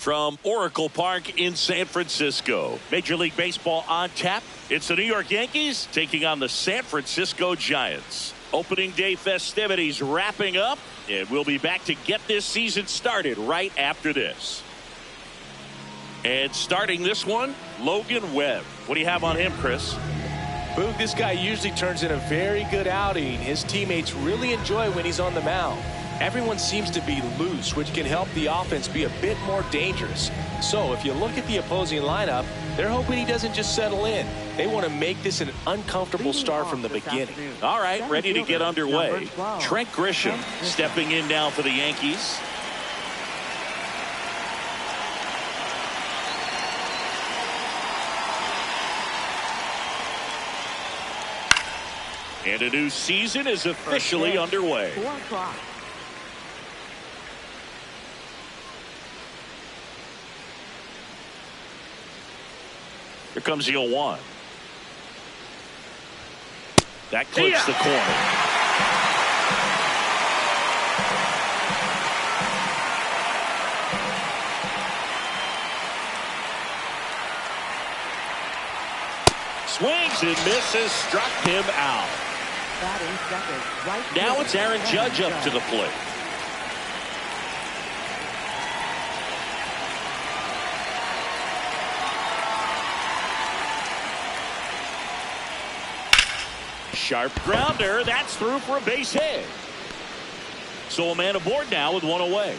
from Oracle Park in San Francisco. Major League Baseball on tap. It's the New York Yankees taking on the San Francisco Giants. Opening day festivities wrapping up, and we'll be back to get this season started right after this. And starting this one, Logan Webb. What do you have on him, Chris? Boog, this guy usually turns in a very good outing. His teammates really enjoy when he's on the mound. Everyone seems to be loose, which can help the offense be a bit more dangerous. So if you look at the opposing lineup, they're hoping he doesn't just settle in. They want to make this an uncomfortable start from the beginning. All right, ready to get underway. Trent Grisham stepping in now for the Yankees. And a new season is officially underway. 4 o'clock. Here comes the 0-1. That clips the corner. Swings and misses, struck him out. Now it's Aaron Judge up to the plate. Sharp grounder. That's through for a base hit. So a man aboard now with one away.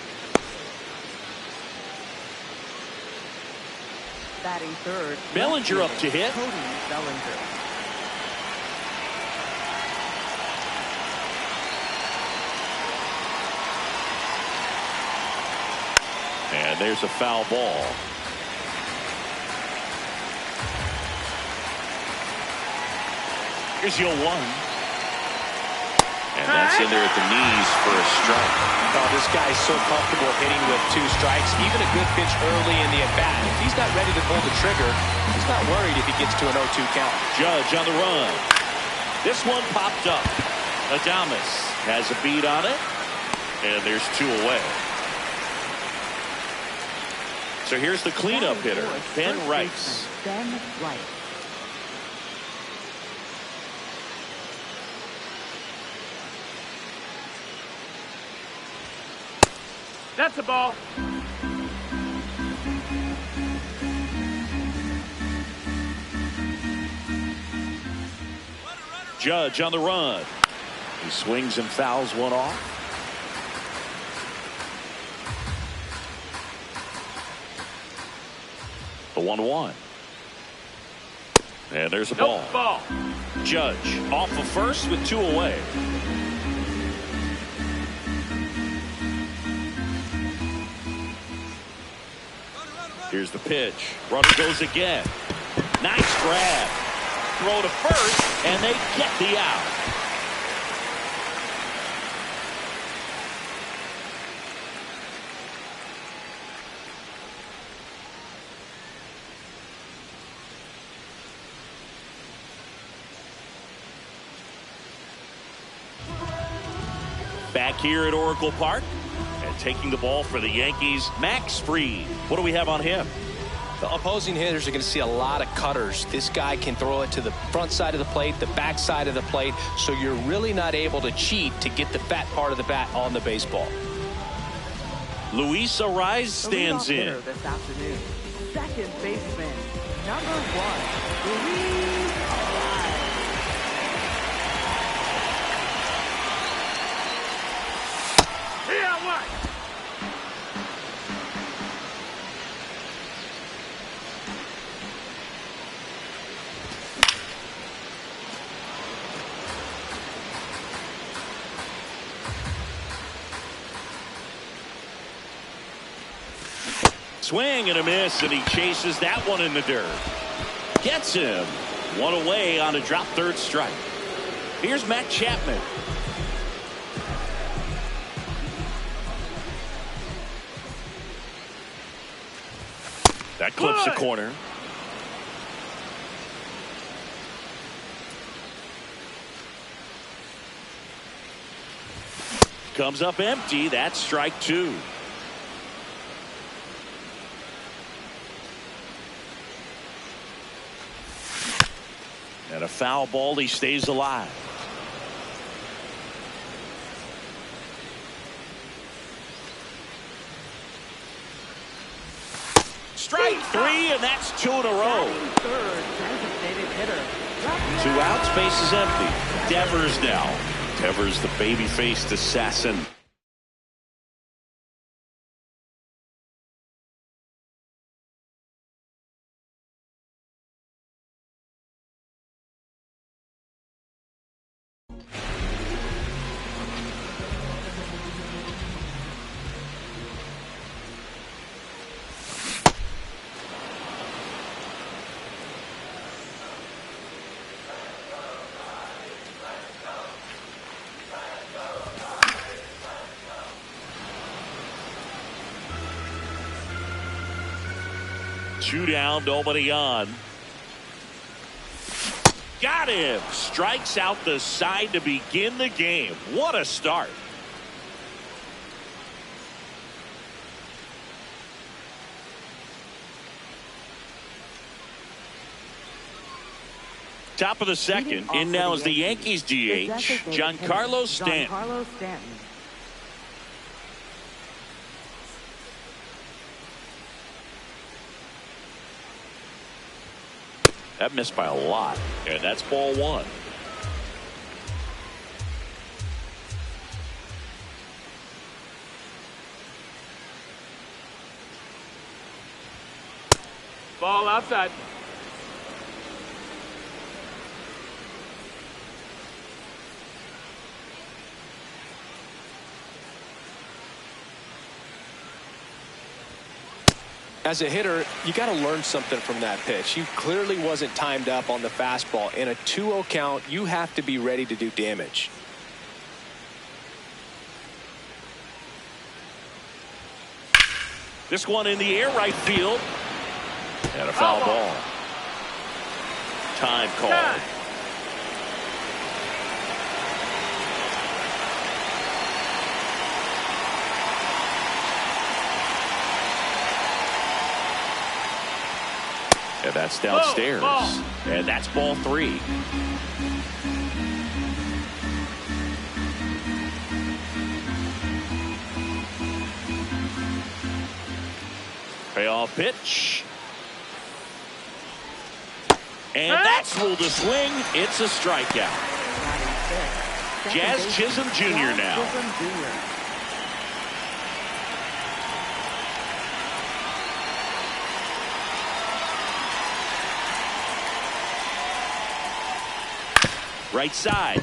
Batting third. Bellinger up to hit. Cody Bellinger. And there's a foul ball. Here's the 0-1. And that's in there at the knees for a strike. Oh, this guy's so comfortable hitting with 2 strikes. Even a good pitch early in the at-bat. If he's not ready to pull the trigger, he's not worried if he gets to an 0-2 count. Judge on the run. This one popped up. Adames has a beat on it. And there's 2 away. So here's the cleanup hitter, Ben Rice. Ben Rice. That's a ball. Judge on the run. He swings and fouls one off. The 1-1. And there's a ball. Judge off of first with 2 away. Here's the pitch. Runner goes again. Nice grab. Throw to first, and they get the out. Back here at Oracle Park. Taking the ball for the Yankees, Max Fried. What do we have on him? The opposing hitters are going to see a lot of cutters. This guy can throw it to the front side of the plate, the back side of the plate, so you're really not able to cheat to get the fat part of the bat on the baseball. Luis Arraez stands in. This afternoon, second baseman, number 1, Luis Arraez. Yeah, what? Swing and a miss, and he chases that one in the dirt. Gets him. 1 away on a drop third strike. Here's Matt Chapman. That clips the corner. Comes up empty. That's strike 2. And a foul ball. He stays alive. Strike three, and that's 2 in a row. Third, designated hitter. 2 outs, base is empty. Devers now. Devers, the baby-faced assassin. Two down, nobody on. Got him. Strikes out the side to begin the game. What a start. Top of the second. In now is the Yankees DH, Giancarlo Stanton. That missed by a lot, and that's ball 1. Ball outside. As a hitter, you got to learn something from that pitch. He clearly wasn't timed up on the fastball. In a 2-0 count, you have to be ready to do damage. This one in the air, right field. And a foul ball. Time call. And that's downstairs. And that's ball 3. Payoff pitch. And that's ruled a swing. It's a strikeout. Jazz Chisholm Jr. now. Right side.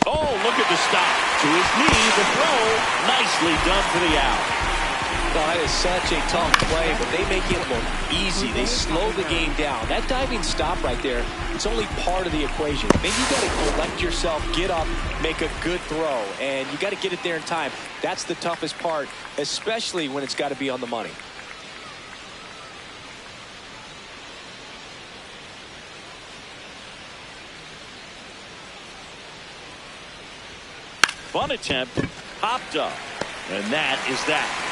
Oh, look at the stop. To his knee, the throw. Nicely done for the out. Well, that is such a tough play, but they make it look easy. They slow the game down. That diving stop right there, it's only part of the equation. Then you got to collect yourself, get up, make a good throw, and you got to get it there in time. That's the toughest part, especially when it's got to be on the money. Fun attempt, popped up, and that is that.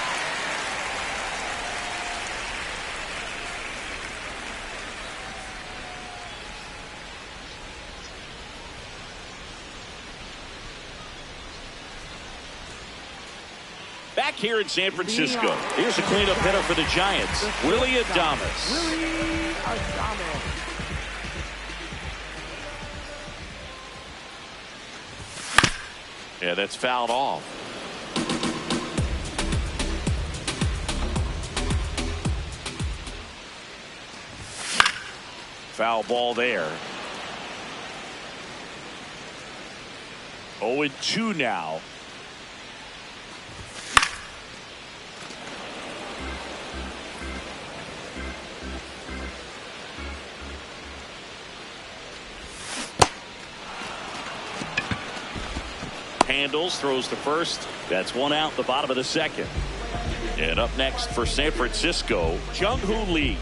Back here in San Francisco, here's a cleanup hitter for the Giants, Willie Adames. Willie Adames. Yeah, that's fouled off. Foul ball there. 0-2 now. Handles, throws to first. That's 1 out, the bottom of the second. And up next for San Francisco, Jung-Hoo Lee.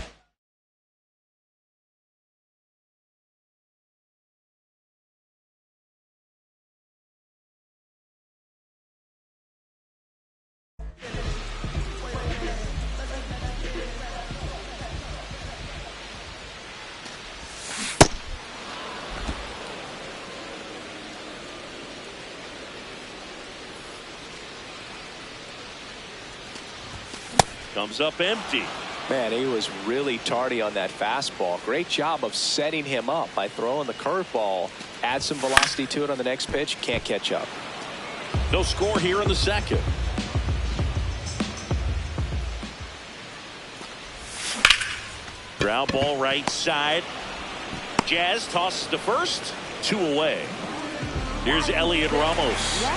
Comes up empty. Man, he was really tardy on that fastball. Great job of setting him up by throwing the curveball. Add some velocity to it on the next pitch. Can't catch up. No score here in the second. Ground ball right side. Jazz tosses to first. 2 away. Here's Elliot Ramos.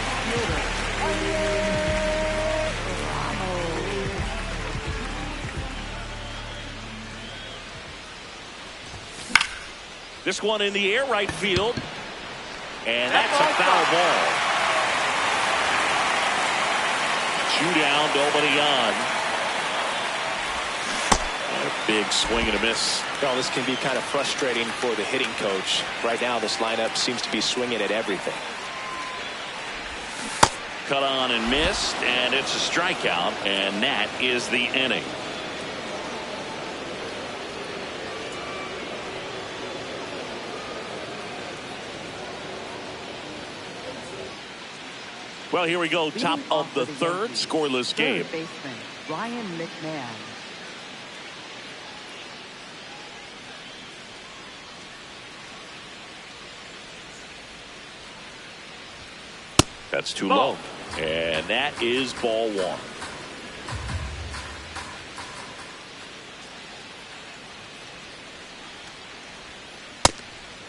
This one in the air right field. And that's a foul ball. 2 down, nobody on. And a big swing and a miss. Well, this can be kind of frustrating for the hitting coach. Right now, this lineup seems to be swinging at everything. Cut on and missed, and it's a strikeout, and that is the inning. Well, here we go. Top of the third, scoreless game. Third baseman Ryan McMahon. That's too low. And that is ball 1.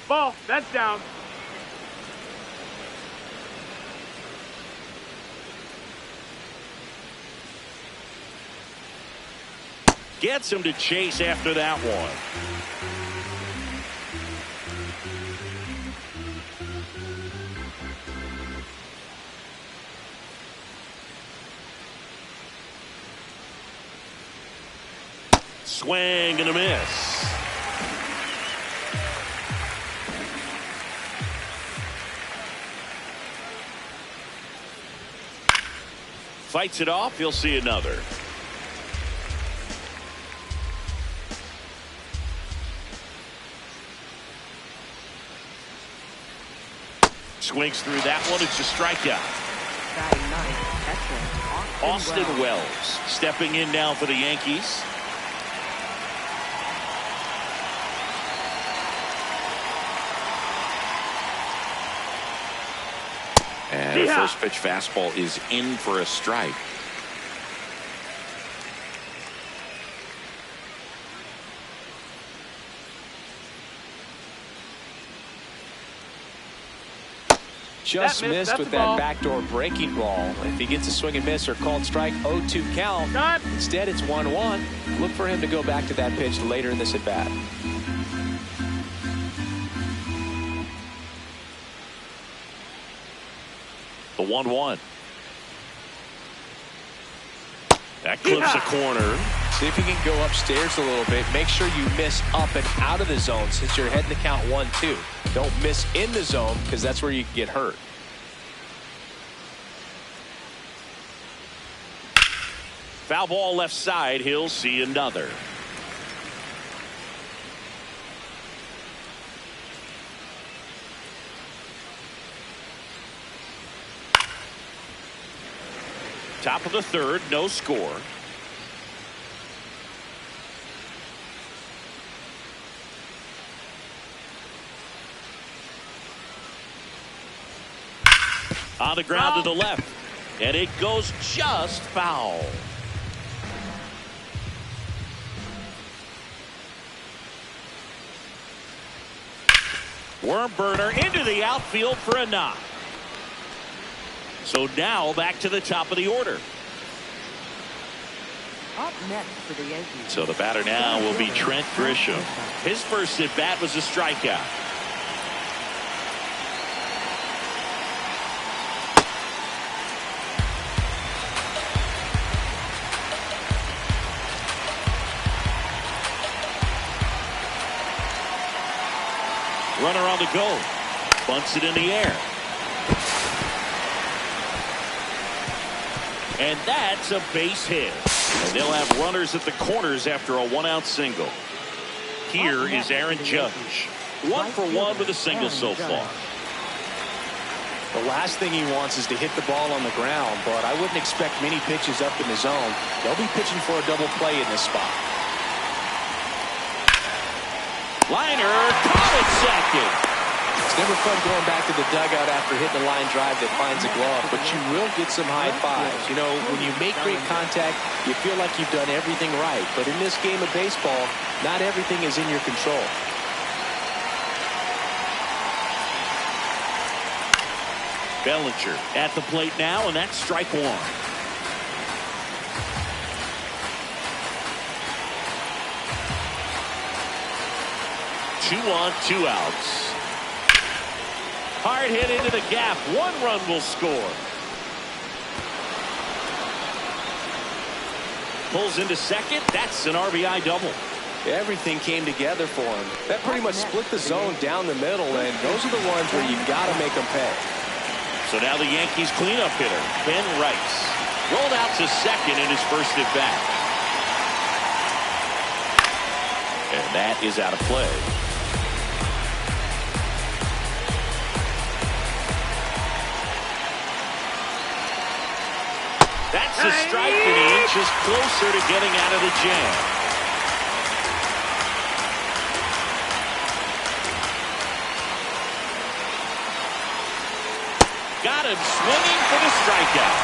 Ball. That's down. Gets him to chase after that one. Swing and a miss. Fights it off. He'll see another. Swings through that one. It's a strikeout. Austin Wells stepping in now for the Yankees. And the first pitch fastball is in for a strike. Just missed with that backdoor breaking ball. If he gets a swing and miss or called strike, 0-2 count. Instead, it's 1-1. Look for him to go back to that pitch later in this at bat. The 1-1. That clips a corner. See if you can go upstairs a little bit. Make sure you miss up and out of the zone since you're heading to count 1-2. Don't miss in the zone because that's where you can get hurt. Foul ball left side. He'll see another. Top of the third, no score. On the ground to the left, and it goes just foul. Worm burner into the outfield for a knock. So now back to the top of the order. Up next for the Yankees. So the batter now will be Trent Grisham. His first at bat was a strikeout. Runner on the go. Bunts it in the air. And that's a base hit. And they'll have runners at the corners after a 1-out single. Here is Aaron Judge. 1 for 1 with a single so far. The last thing he wants is to hit the ball on the ground, but I wouldn't expect many pitches up in the zone. They'll be pitching for a double play in this spot. Liner caught at second. It's never fun going back to the dugout after hitting a line drive that finds a glove, but you will get some high fives. You know, when you make great contact, you feel like you've done everything right. But in this game of baseball, not everything is in your control. Bellinger at the plate now, and that's strike one. Two on, 2 outs. Hard hit into the gap. 1 run will score. Pulls into second. That's an RBI double. Everything came together for him. That pretty much split the zone down the middle, and those are the ones where you got to make them pay. So now the Yankees cleanup hitter, Ben Rice, rolled out to second in his first at bat. And that is out of play. That's a strike, and he inches closer to getting out of the jam. Got him swinging for the strikeout.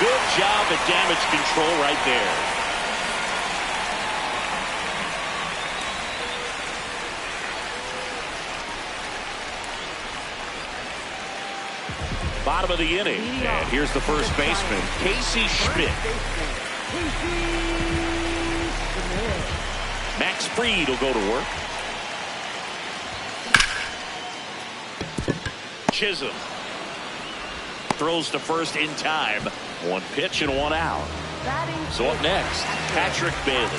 Good job at damage control right there. Bottom of the inning, and here's the first baseman, Casey Schmidt. Max Fried will go to work. Chisholm throws to first in time. 1 pitch and 1 out. So up next, Patrick Bailey.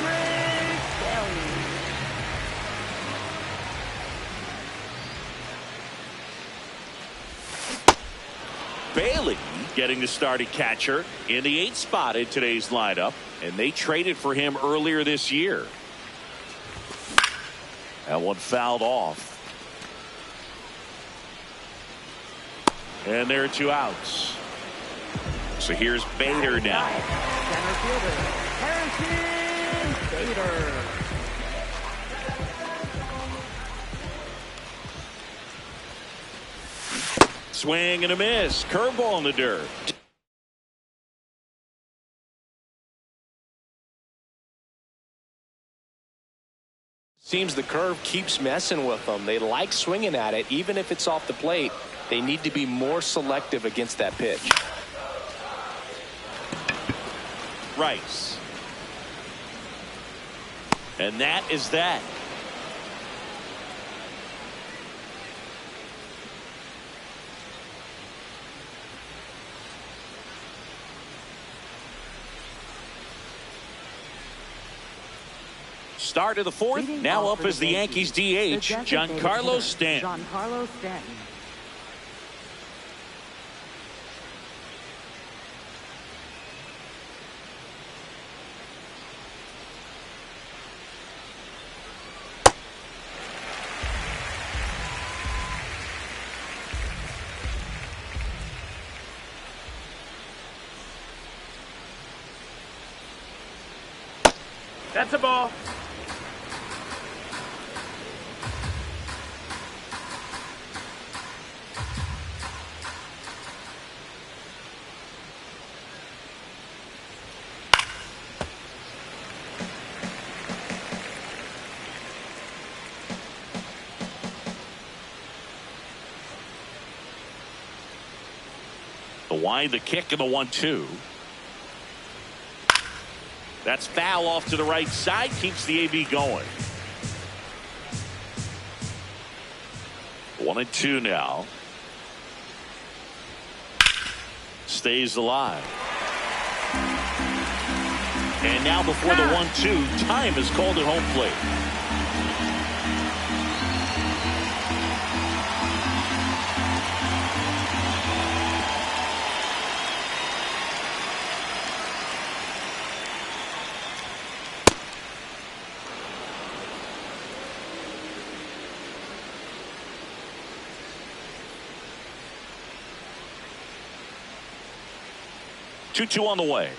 Bailey getting the starting catcher in the 8th spot in today's lineup, and they traded for him earlier this year. That one fouled off. And there are 2 outs. So here's Bader now. Center fielder, Harrison Bader. Swing and a miss. Curveball in the dirt. Seems the curve keeps messing with them. They like swinging at it, even if it's off the plate. They need to be more selective against that pitch. Rice. And that is that. Start of the 4th. Now up is the Yankees DH, Giancarlo Stanton. Giancarlo Stanton. That's a ball. The wind, the kick, and the 1-2. That's foul off to the right side. Keeps the AB going. 1-2 now. Stays alive. And now before the 1-2, time is called at home plate. 2-2 on the way.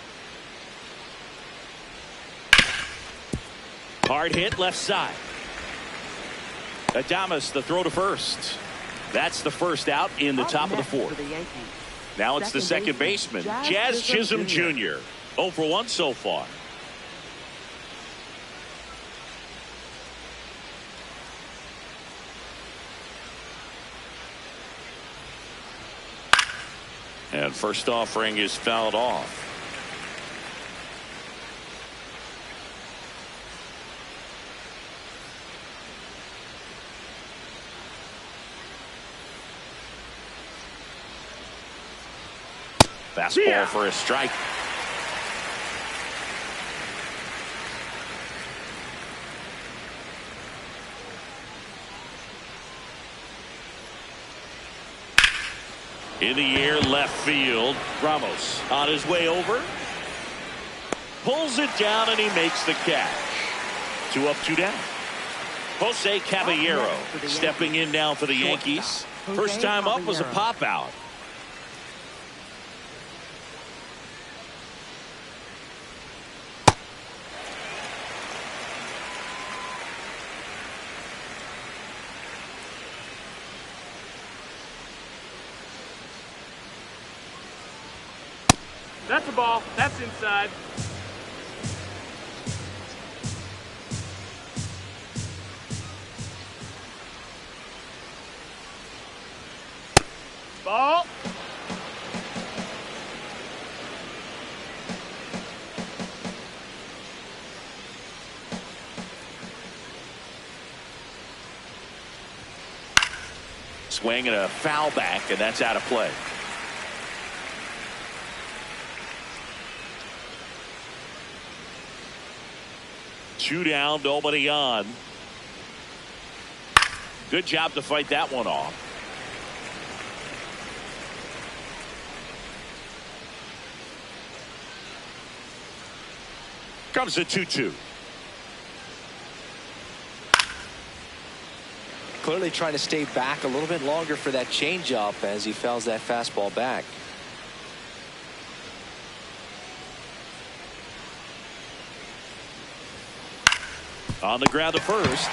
Hard hit left side. Adames the throw to first. That's the first out in the top of the fourth. Now it's the second baseman, Jazz Chisholm Jr. 0 for 1 so far. And first offering is fouled off. Fastball for a strike. In the air, left field. Ramos on his way over. Pulls it down and he makes the catch. 2 up, 2 down. Jose Caballero stepping in now for the Yankees. First time up was a pop out. That's a ball. That's inside. Ball. Swing and a foul back, and that's out of play. Two down, nobody on. Good job to fight that one off. Comes a 2-2. Clearly trying to stay back a little bit longer for that changeup as he fouls that fastball back. On the ground to first.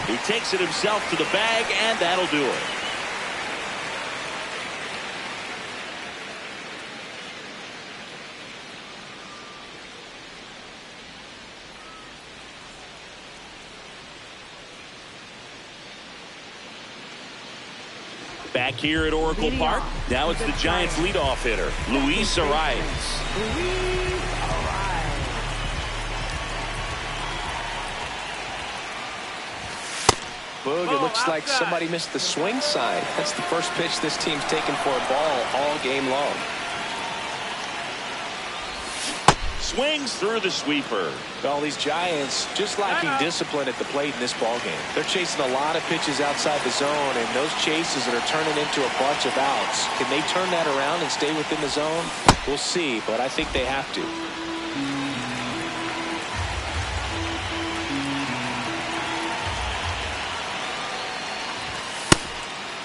He takes it himself to the bag, and that'll do it. Back here at Oracle Park, now it's the Giants' leadoff hitter, Luis Arias. Boog, it looks like somebody missed the swing sign. That's the first pitch this team's taken for a ball all game long. Swings through the sweeper. Well, these Giants just lacking discipline at the plate in this ball game. They're chasing a lot of pitches outside the zone, and those chases that are turning into a bunch of outs. Can they turn that around and stay within the zone? We'll see, but I think they have to.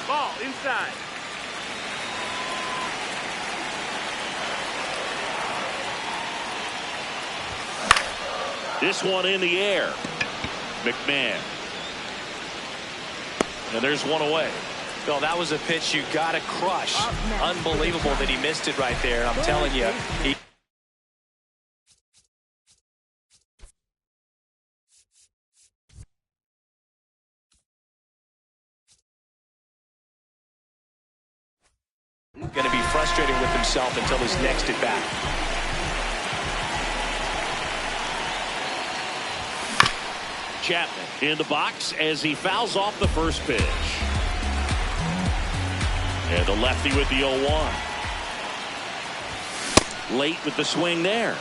Ball inside. This one in the air. McMahon. And there's one away. Well, that was a pitch you got to crush. Unbelievable that he missed it right there. I'm telling you. Going to be frustrated with himself until his next at bat. Chapman in the box as he fouls off the first pitch. And the lefty with the 0-1. Late with the swing there.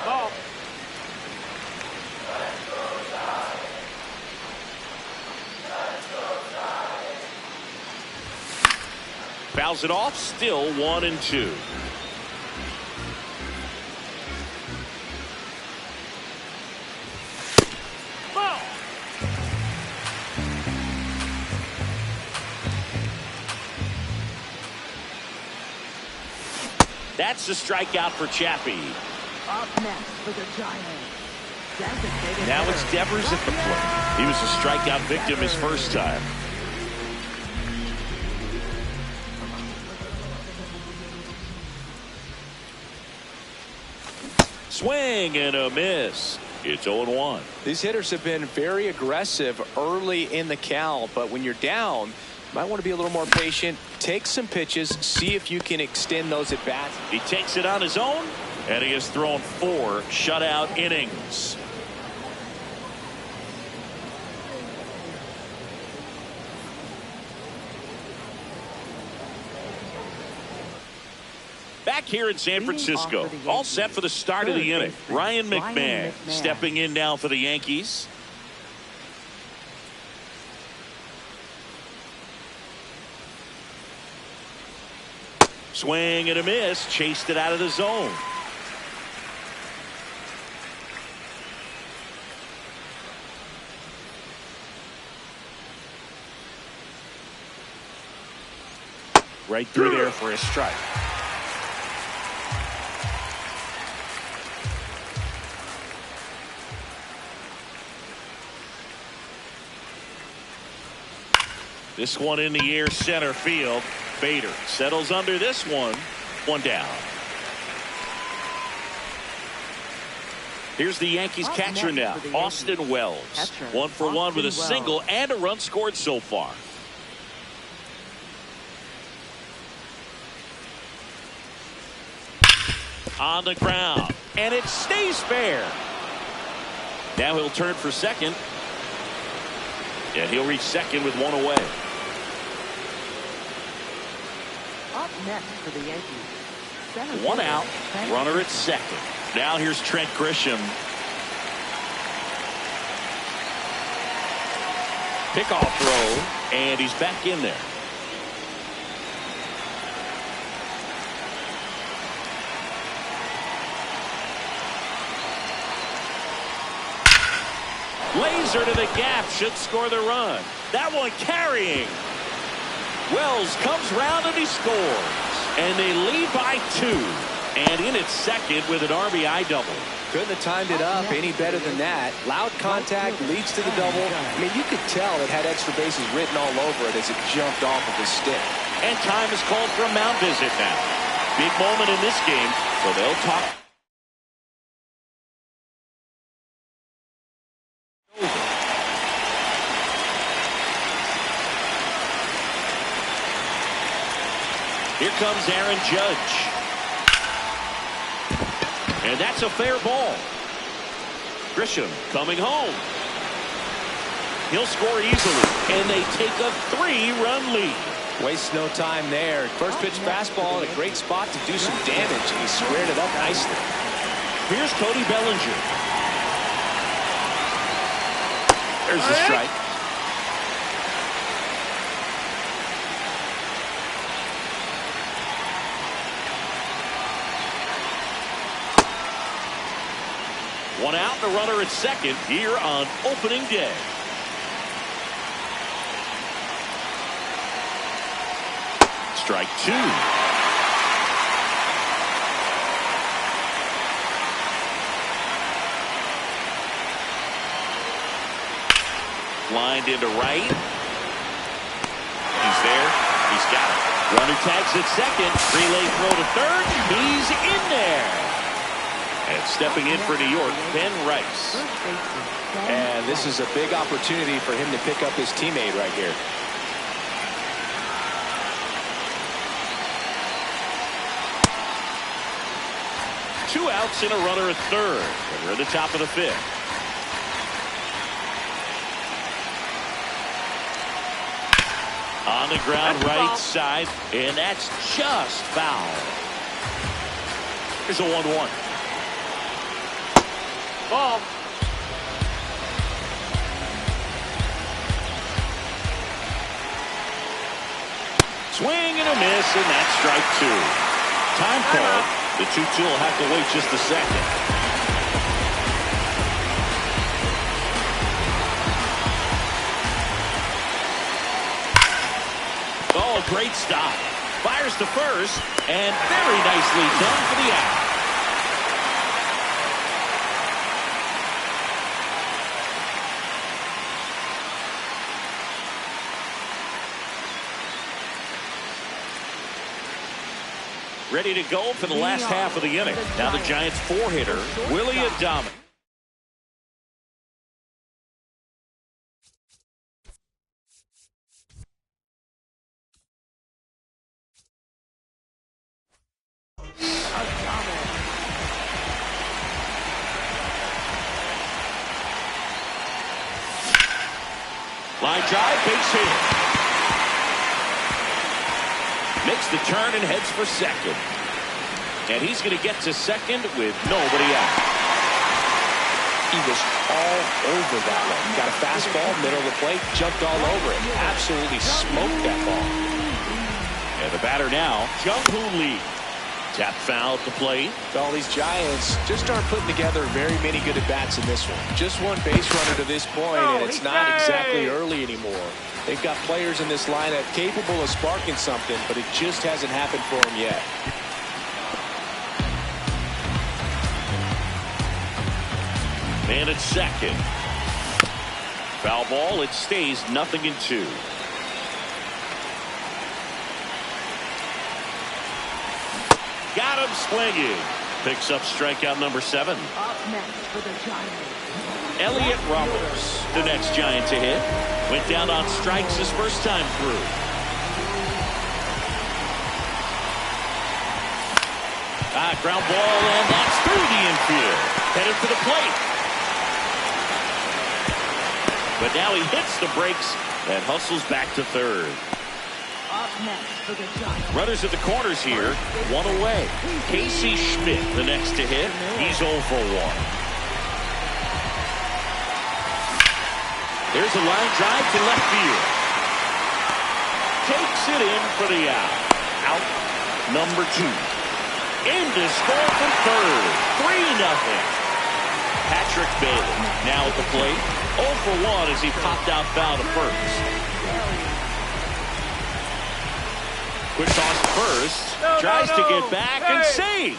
Ball. Fouls it off, still 1-2. That's the strikeout for Chappie. Up next for the Giants. Designated Now hitter, it's Devers at the plate. He was a strikeout victim his first time. Swing and a miss. It's 0-1. These hitters have been very aggressive early in the count, but when you're down, you might want to be a little more patient. Take some pitches, see if you can extend those at bats. He takes it on his own, and he has thrown 4 shutout innings. Back here in San Francisco, all set for the start of the inning. Ryan McMahon stepping in now for the Yankees. Swing and a miss, chased it out of the zone. Right through there for a strike. This one in the air, center field. Bader settles under this one. One down. Here's the Yankees catcher now, Austin Wells. 1 for 1 with a single and a run scored so far. On the ground, and it stays fair. Now he'll turn for second, and he'll reach second with 1 away. Up next for the Yankees. 1 out, runner at second. Now here's Trent Grisham. Pickoff throw, and he's back in there. Laser to the gap, should score the run. That one carrying. Wells comes round and he scores. And they lead by 2. And in at second with an RBI double. Couldn't have timed it up any better than that. Loud contact leads to the double. I mean, you could tell it had extra bases written all over it as it jumped off of his stick. And time is called for a mound visit now. Big moment in this game, so they'll talk. Here comes Aaron Judge. And that's a fair ball. Grisham coming home. He'll score easily, and they take a 3-run lead. Waste no time there. First pitch fastball in a great spot to do some damage. He squared it up nicely. Here's Cody Bellinger. There's the strike. One out, the runner at second here on opening day. Strike 2. Lined into right. He's there. He's got it. Runner tags at second. Relay throw to third. He's in there. And stepping in for New York, Ben Rice. And this is a big opportunity for him to pick up his teammate right here. Two outs and a runner at third. And we're at the top of the 5th. On the ground, right side, and that's just foul. Here's a 1-1. Ball. Swing and a miss, and that's strike 2. Time called. The 2-2 will have to wait just a second. Oh, a great stop. Fires to first, and very nicely done for the out. Ready to go for the last half of the inning. Now the Giants' four-hitter, Willie Adames. Line drive, base hit. Makes the turn and heads for second. And he's going to get to second with nobody out. He was all over that one. Got a fastball, middle of the plate, jumped all over it. Absolutely smoked that ball. And the batter now, Jung-Hoo Lee. Tap foul at the plate. All these Giants just aren't putting together very many good at-bats in this one. Just one base runner to this point, and it's not exactly early anymore. They've got players in this lineup capable of sparking something, but it just hasn't happened for them yet. Man at second. Foul ball. It stays 0-2. Got him swinging. Picks up strikeout number 7. Up next for the Giants. Elliot Roberts, the next Giant to hit. Went down on strikes his first time through. Ground ball, and that's through the infield. Headed for the plate. But now he hits the brakes and hustles back to third. Up next for the Giants. Runners at the corners here, one away. Casey Schmidt, the next to hit. He's 0 for 1. There's a line drive to left field. Takes it in for the out. Out number 2. In to score from third. 3-0. Patrick Bailey now at the plate. 0 for 1 as he popped out foul to first. Quick toss to first. Tries to get back and save.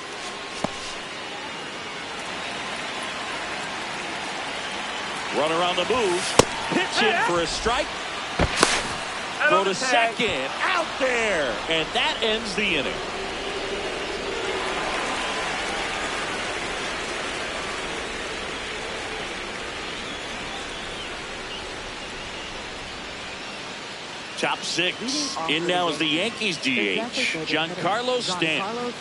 Runner on the move. Pitch in for a strike. Throw to second. Out there. And that ends the inning. Top 6. In now is the Yankees DH, Giancarlo Stanton.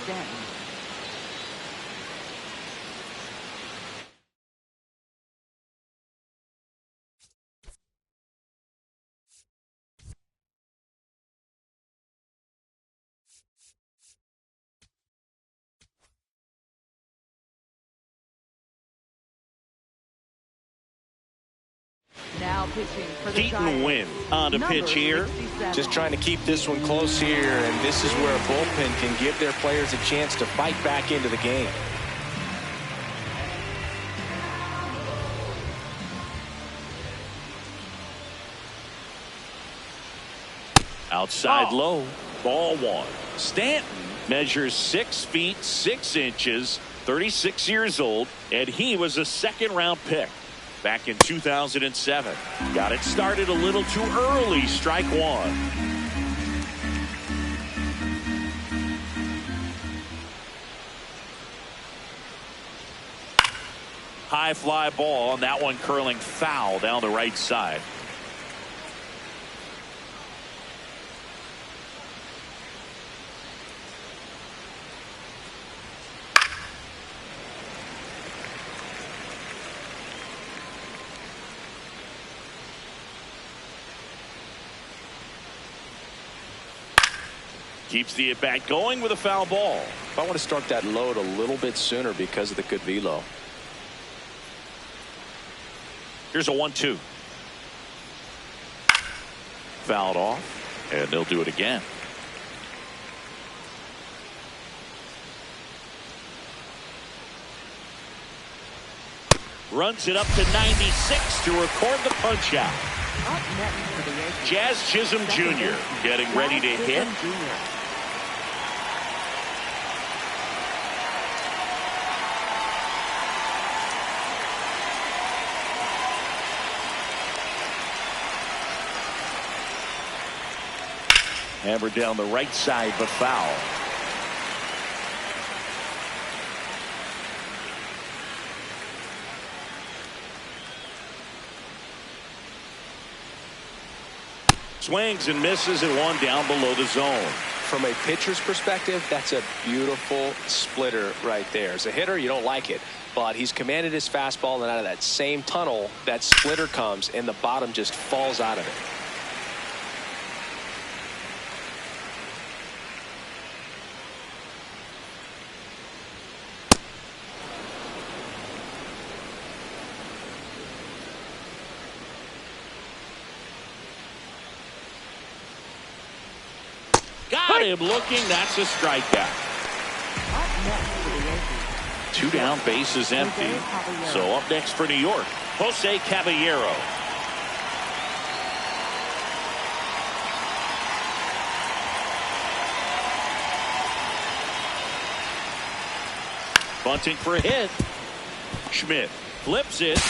Now pitching for the Keaton Wynn on to pitch here. 67. Just trying to keep this one close here, and this is where a bullpen can give their players a chance to fight back into the game. Outside low, ball 1. Stanton measures 6 feet 6 inches, 36 years old, and he was a second-round pick back in 2007. Got it started a little too early. Strike 1. High fly ball, and that one curling foul down the right side. Keeps the at-bat going with a foul ball. I want to start that load a little bit sooner because of the good velo. Here's a 1-2. Fouled off, and they'll do it again. Runs it up to 96 to record the punch out. Up next for the Yankees. Jazz Chisholm Jr. getting ready to hit. Hammered down the right side, but foul. Swings and misses and one down below the zone. From a pitcher's perspective, that's a beautiful splitter right there. As a hitter, you don't like it, but he's commanded his fastball, and out of that same tunnel, that splitter comes, and the bottom just falls out of it. Got him looking. That's a strikeout. Two down, bases empty. So up next for New York, Jose Caballero. Bunting for a hit. Schmidt flips it.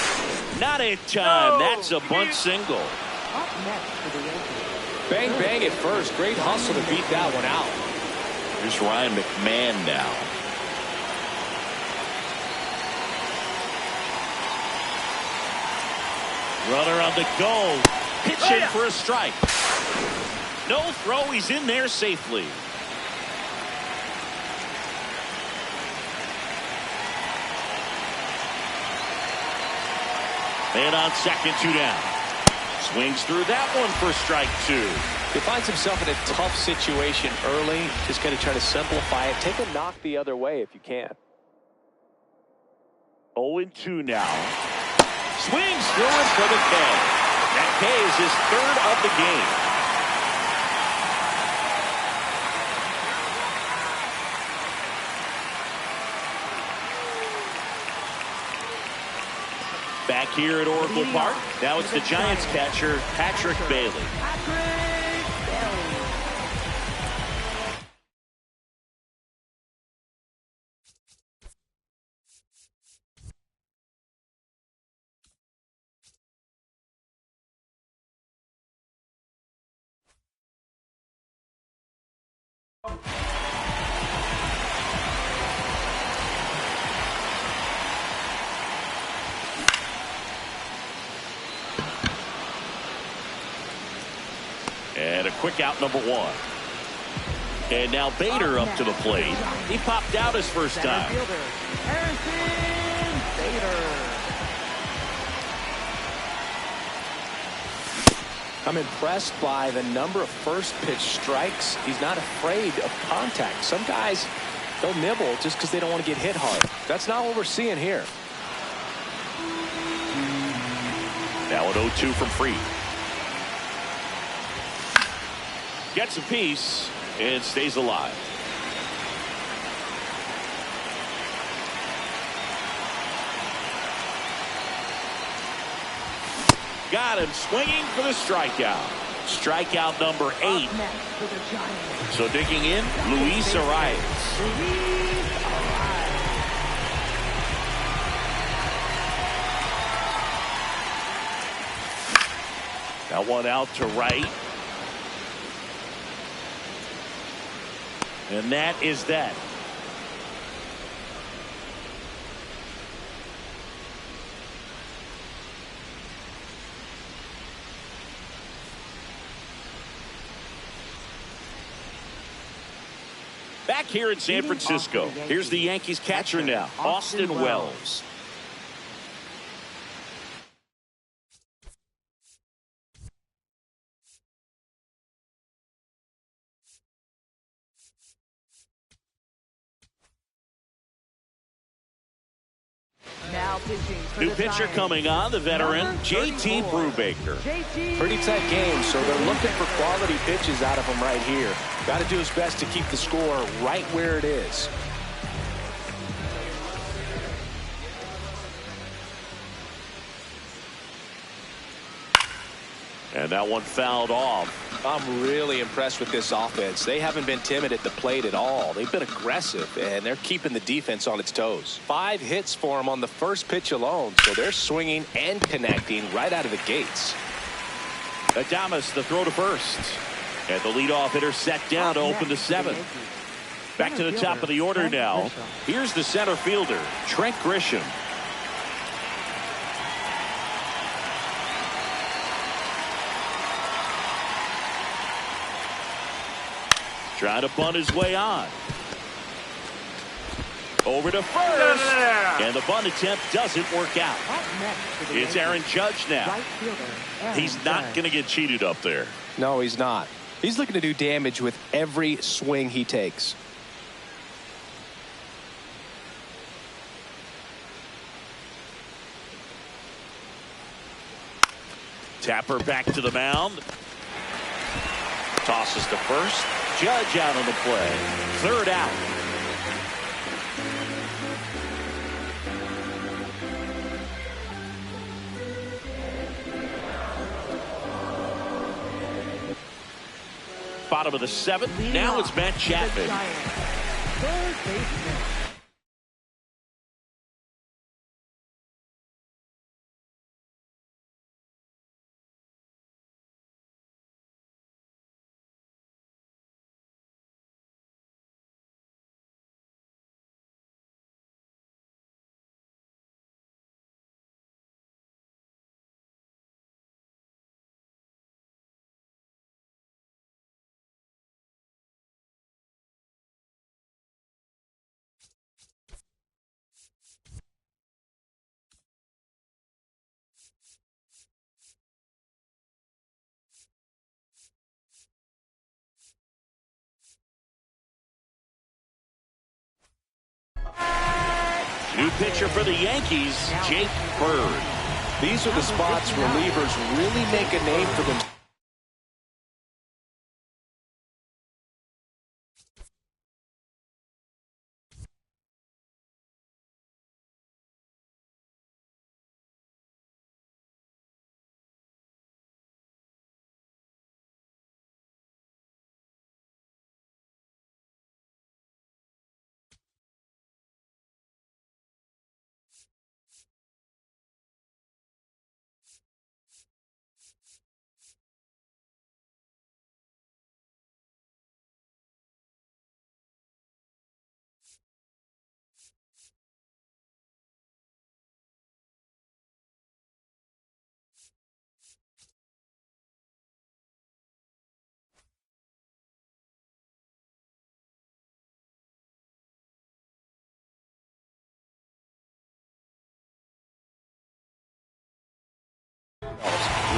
Not in time. That's a bunt single. Up next for the Yankees. Bang, bang at first. Great hustle to beat that one out. Here's Ryan McMahon now. Runner on the go. Pitching for a strike. No throw. He's in there safely. Man on second, two down. Swings through that one for strike two. He finds himself in a tough situation early. Just got to try to simplify it. Take a knock the other way if you can. 0-2 now. Swings through it for the K. That K is his third of the game. Back here at Oracle Park, now it's the Giants catcher, Patrick Bailey. And a quick out, number one. And now Bader up to the plate. He popped out his first time. I'm impressed by the number of first pitch strikes. He's not afraid of contact. Some guys, they'll nibble just because they don't want to get hit hard. That's not what we're seeing here. Now an 0-2 from Fried. Gets a piece and stays alive. Got him swinging for the strikeout. Strikeout number 8. So digging in, Luis Arias. That one out to right. And that is that. Back here in San Francisco, here's the Yankees catcher now, Austin Wells. New pitcher coming on, the veteran, JT Brubaker. Pretty tight game, so they're looking for quality pitches out of him right here. Got to do his best to keep the score right where it is. And that one fouled off. I'm really impressed with this offense. They haven't been timid at the plate at all. They've been aggressive, and they're keeping the defense on its toes. 5 hits for them on the first pitch alone, so they're swinging and connecting right out of the gates. Adames, the throw to first. And the leadoff hitter set down to open the seventh. Back to the top of the order now. Here's the center fielder, Trent Grisham. Trying to bunt his way on. Over to first. And the bunt attempt doesn't work out. It's Aaron Judge now. He's not going to get cheated up there. No, he's not. He's looking to do damage with every swing he takes. Tapper back to the mound. Tosses to first. Judge out on the play. Third out. Bottom of the seventh. Now it's Matt Chapman. Third baseman. New pitcher for the Yankees, Jake Bird. These are the spots relievers really make a name for them.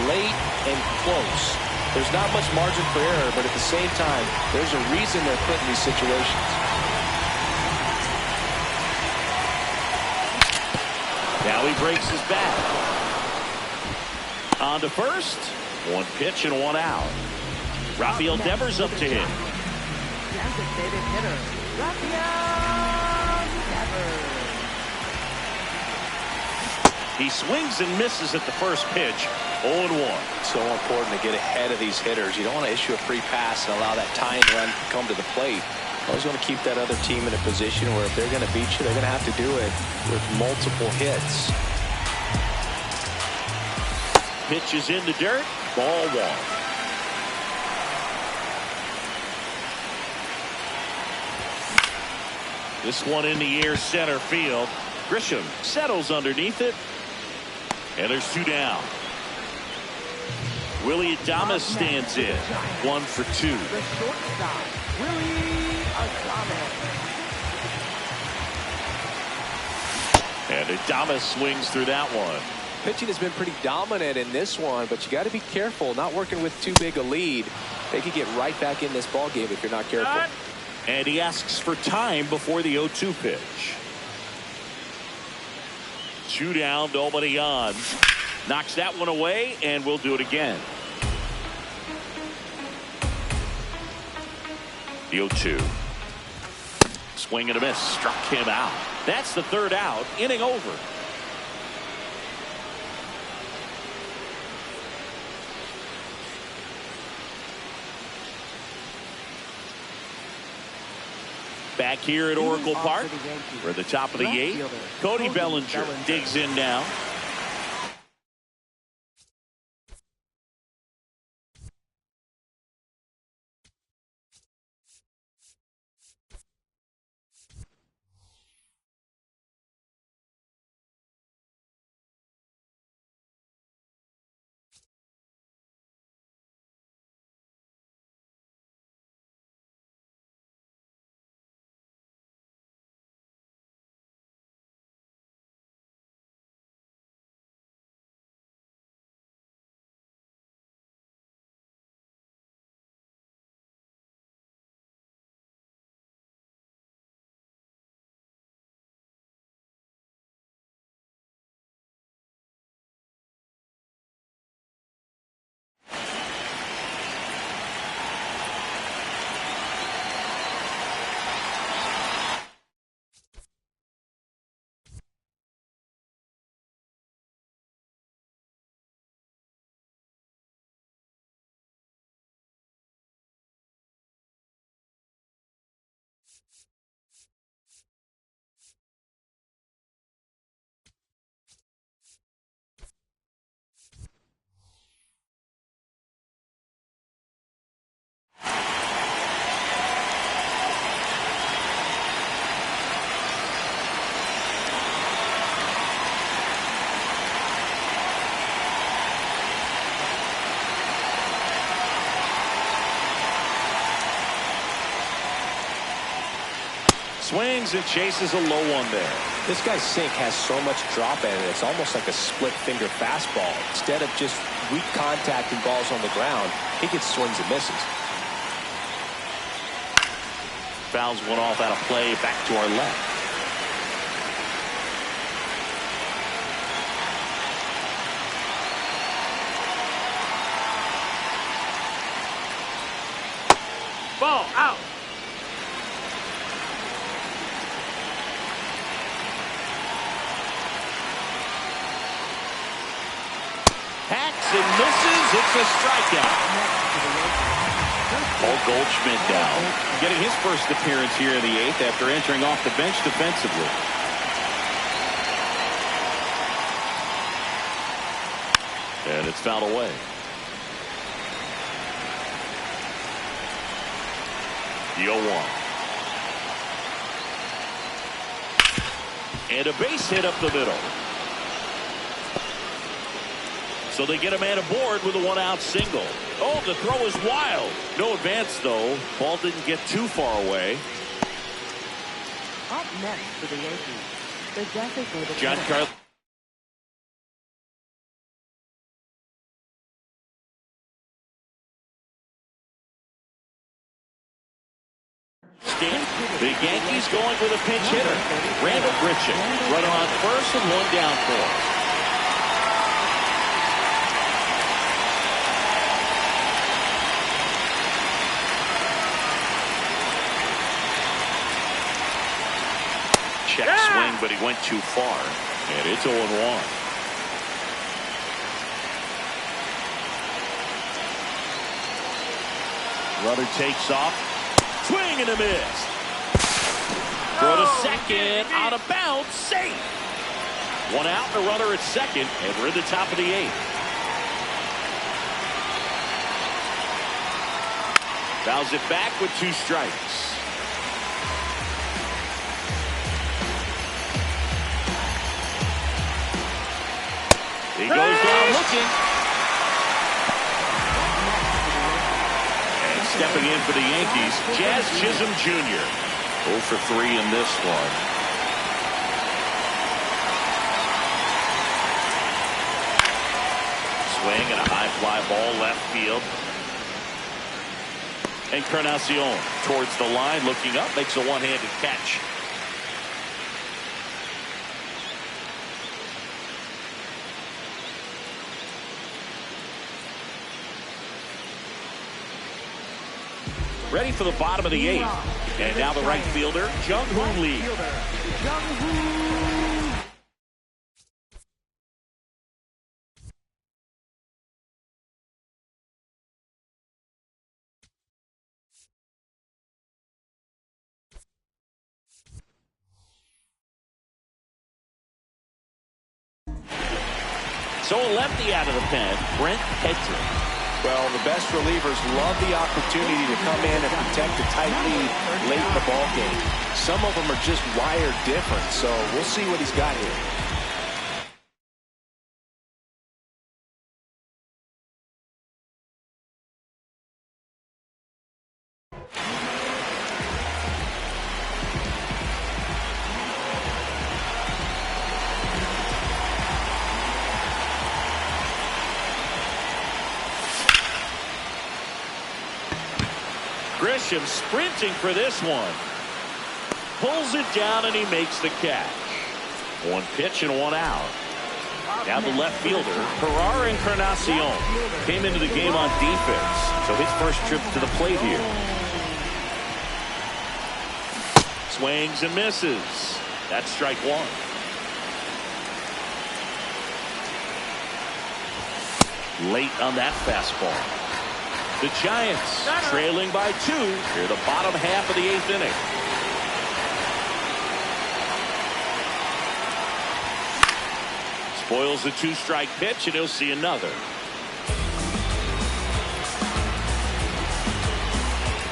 Late and close. There's not much margin for error, but at the same time, there's a reason they're put in these situations. Now he breaks his back. On to first. One pitch and one out. Rafael Devers up to him. Designated hitter, Rafael Devers. He swings and misses at the first pitch. 0-1. So important to get ahead of these hitters. You don't want to issue a free pass and allow that tying run to come to the plate. Always want to keep that other team in a position where if they're going to beat you, they're going to have to do it with multiple hits. Pitch is in the dirt. Ball one. This one in the air, center field. Grisham settles underneath it. And there's two down. Willie Adames stands in. 1 for 2. The shortstop, Willie Adames. And Adames swings through that one. Pitching has been pretty dominant in this one, but you got to be careful. Not working with too big a lead. They could get right back in this ball game if you're not careful. And he asks for time before the 0-2 pitch. 2 down, nobody on. Knocks that one away, and we'll do it again. The 0-2. Swing and a miss. Struck him out. That's the third out. Inning over. Back here at Oracle Park, we're at the top of the 8th. Cody Bellinger digs in now. Swings and chases a low one there. This guy's sink has so much drop in it. It's almost like a split finger fastball. Instead of just weak contact and balls on the ground, he gets swings and misses. Fouls one off out of play, back to our left. Ball out. Hacks and misses. It's a strikeout. Paul Goldschmidt down, getting his first appearance here in the 8th after entering off the bench defensively. And it's fouled away. The 0-1. And a base hit up the middle. So they get a man aboard with a one-out single. Oh, the throw is wild. No advance, though. Ball didn't get too far away. Up next for the Yankees, the designated John hitter. Carl. The Yankees going with a pinch hitter. Randall Grichuk. Runner on first and one down for him. Check swing, but he went too far. And it's 0-1. Runner takes off. Swing and a miss. Throw to second. Out of bounds. Safe. One out and a runner at second. And we're in the top of the 8th. Fouls it back with 2 strikes. He goes down looking. And stepping in for the Yankees, Jazz Chisholm Jr. 0 for 3 in this one. Swing and a high fly ball left field. Encarnacion towards the line, looking up, makes a one-handed catch. Ready for the bottom of the 8th. And now the right fielder, Jung-Hoo Lee. So a lefty out of the pen, Brent Hedrick. Well, the best relievers love the opportunity to come in and protect a tight lead late in the ball game. Some of them are just wired different, so we'll see what he's got here. Grisham sprinting for this one. Pulls it down and he makes the catch. One pitch and one out. Now the left fielder, Gerard Encarnacion, came into the game on defense. So his first trip to the plate here. Swings and misses. That's strike 1. Late on that fastball. The Giants trailing by 2 near the bottom half of the 8th inning. Spoils the 2-strike pitch, and he'll see another.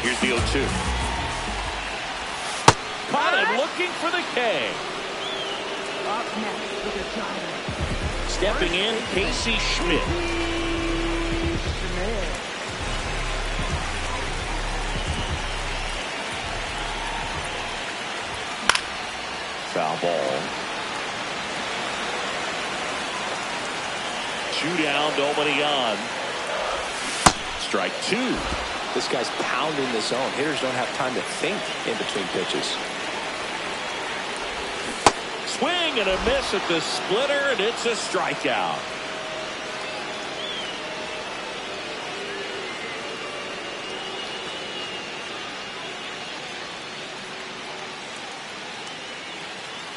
Here's the 0-2. Caught him looking for the K. Up next for the Giants, Stepping in, Casey Schmidt. Foul ball. 2 down, nobody on. Strike 2. This guy's pounding the zone. Hitters don't have time to think in between pitches. Swing and a miss at the splitter, and it's a strikeout.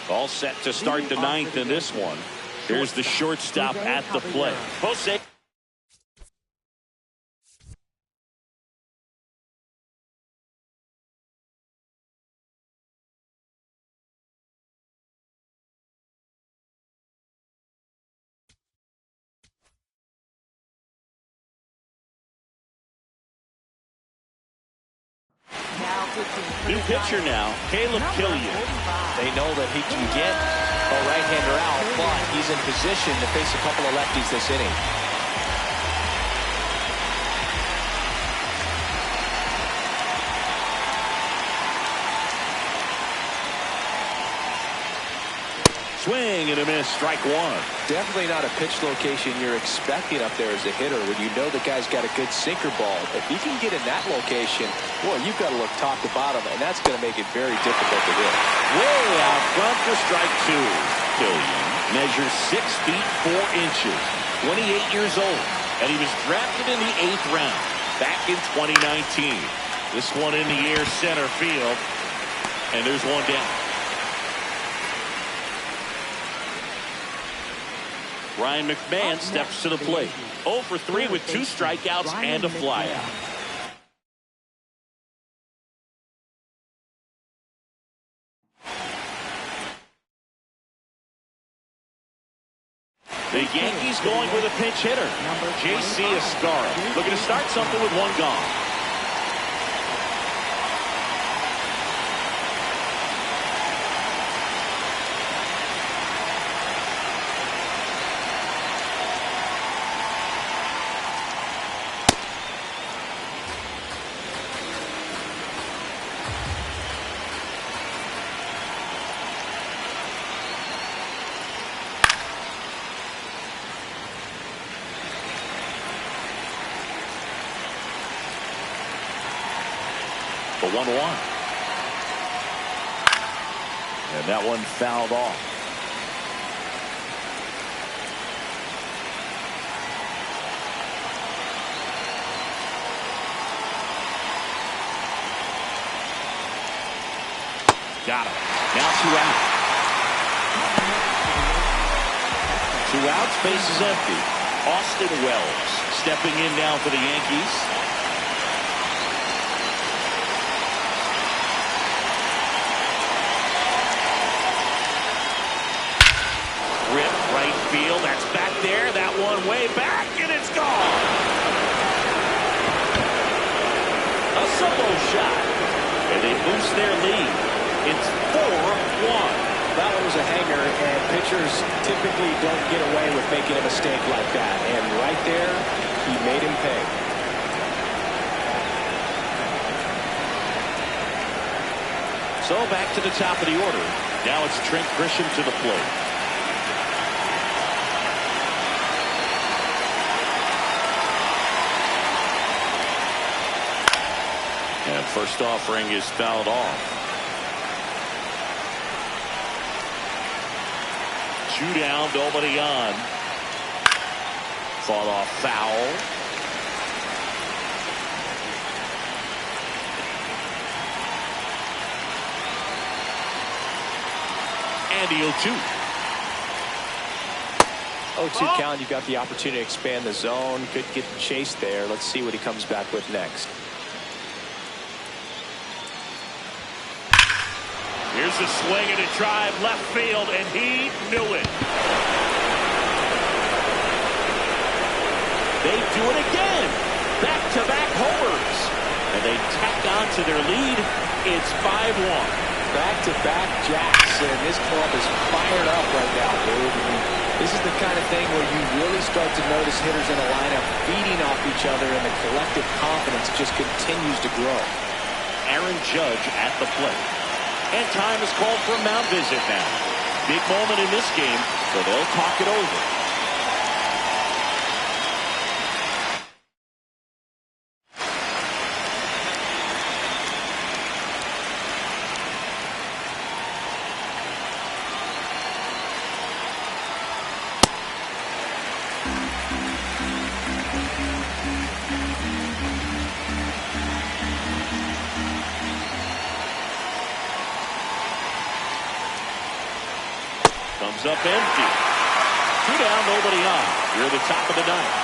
All set to start the 9th in this one. Here's the shortstop at the plate. Jose. New pitcher now, Caleb Killian. They know that he can get a right-hander out, but he's in position to face a couple of lefties this inning. Swing and a miss, strike 1. Definitely not a pitch location you're expecting up there as a hitter when you know the guy's got a good sinker ball. If he can get in that location, boy, you've got to look top to bottom, and that's going to make it very difficult to hit. Way out front for strike 2. Killian measures 6 feet 4 inches, 28 years old, and he was drafted in the 8th round back in 2019. This one in the air center field, and there's one down. Ryan McMahon steps to the plate. 0 for 3 with 2 strikeouts and a flyout. The Yankees going with a pinch hitter. J.C. Escaro looking to start something with 1 gone. The 1-1. And that one fouled off. Got him. Now 2 out. 2 outs, base is empty. Austin Wells stepping in now for the Yankees. Field, that's back there, that one way back, and it's gone. A solo shot, and they boost their lead. It's 4-1. That one was a hanger, and pitchers typically don't get away with making a mistake like that. And right there, he made him pay. So back to the top of the order. Now it's Trent Grisham to the plate. And first offering is fouled off. 2 down, nobody on. Fought off foul. And the 0-2. 0-2 count, you've got the opportunity to expand the zone. Could get chased there. Let's see what he comes back with next. Here's a swing and a drive left field, and he knew it. They do it again. Back-to-back homers. And they tack on to their lead. It's 5-1. Back-to-back jacks, and this club is fired up right now, dude. This is the kind of thing where you really start to notice hitters in a lineup feeding off each other, and the collective confidence just continues to grow. Aaron Judge at the plate. And time is called for a mound visit now. Big moment in this game, so they'll talk it over. Comes up empty. 2 down, nobody on. You're at the top of the ninth.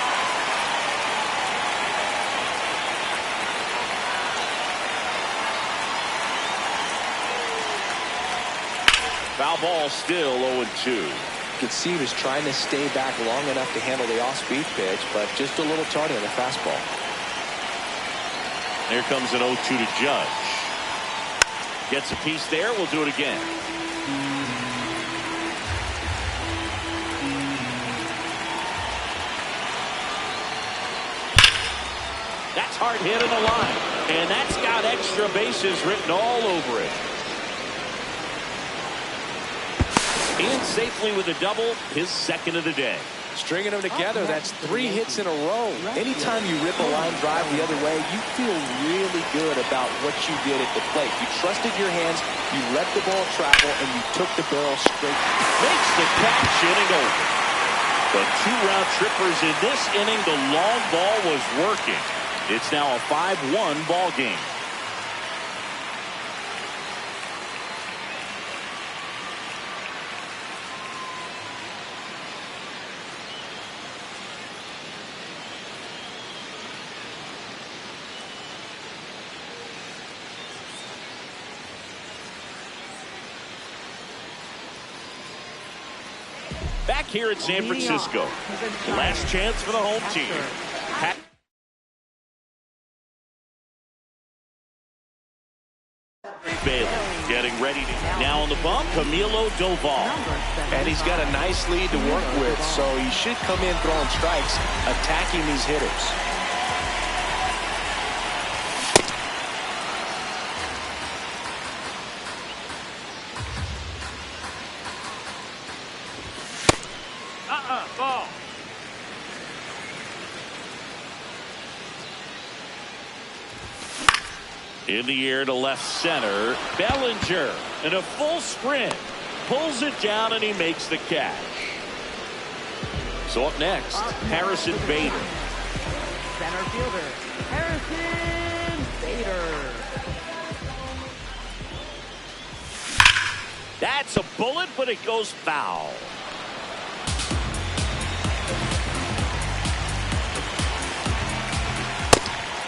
Foul ball, still 0-2. You can see he was trying to stay back long enough to handle the off-speed pitch, but just a little tardy on the fastball. Here comes an 0-2 to Judge. Gets a piece there. We'll do it again. That's hard hit in the line. And that's got extra bases written all over it. In safely with a double, his second of the day. Stringing them together, that's 3 hits in a row. Anytime you rip a line drive the other way, you feel really good about what you did at the plate. You trusted your hands, you let the ball travel, and you took the barrel straight. Makes the catch, inning over. The 2-round trippers in this inning, the long ball was working. It's now a 5-1 ball game. Back here at San Francisco. Last chance for the home team. Bailey getting ready to now on the bump. Camilo Doval. And he's got a nice lead to work with, so he should come in throwing strikes, attacking these hitters. Ball. In the air to left center. Bellinger in a full sprint. Pulls it down and he makes the catch. So up next, Harrison Bader. Center fielder, Harrison Bader. That's a bullet, but it goes foul.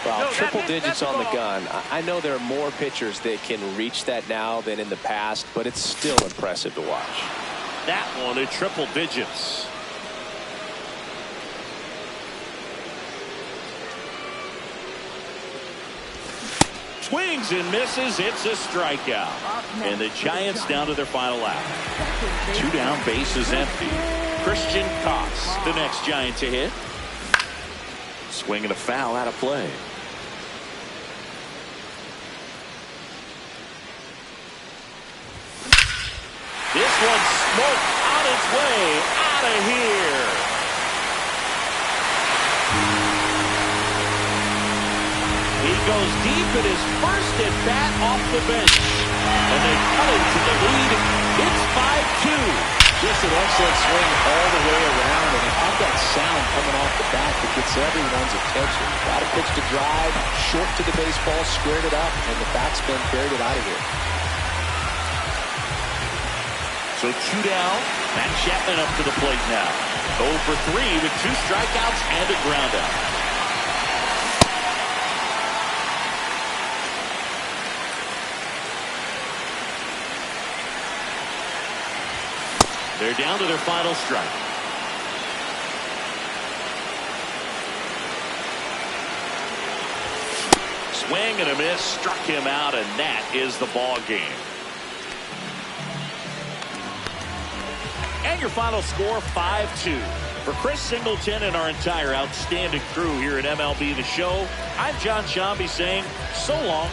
Well, triple digits on the gun. I know there are more pitchers that can reach that now than in the past, but it's still impressive to watch. That one at triple digits. Swings and misses. It's a strikeout. And the Giants down to their final out. 2 down, bases empty. Christian Koss, the next Giant to hit. Swing and a foul out of play. This one smoked on its way out of here. He goes deep in his first at bat off the bench. And they cut him to the lead. It's 5-2. Just an excellent swing all the way around, and he had that sound coming off the bat that gets everyone's attention. Got a pitch to drive, short to the baseball, squared it up, and the batsman buried it out of here. So 2 down. Matt Chapman up to the plate now. 0 for 3 with 2 strikeouts and a ground out. They're down to their final strike. Swing and a miss, struck him out, and that is the ball game. And your final score, 5-2. For Chris Singleton and our entire outstanding crew here at MLB The Show, I'm John Shambi saying so long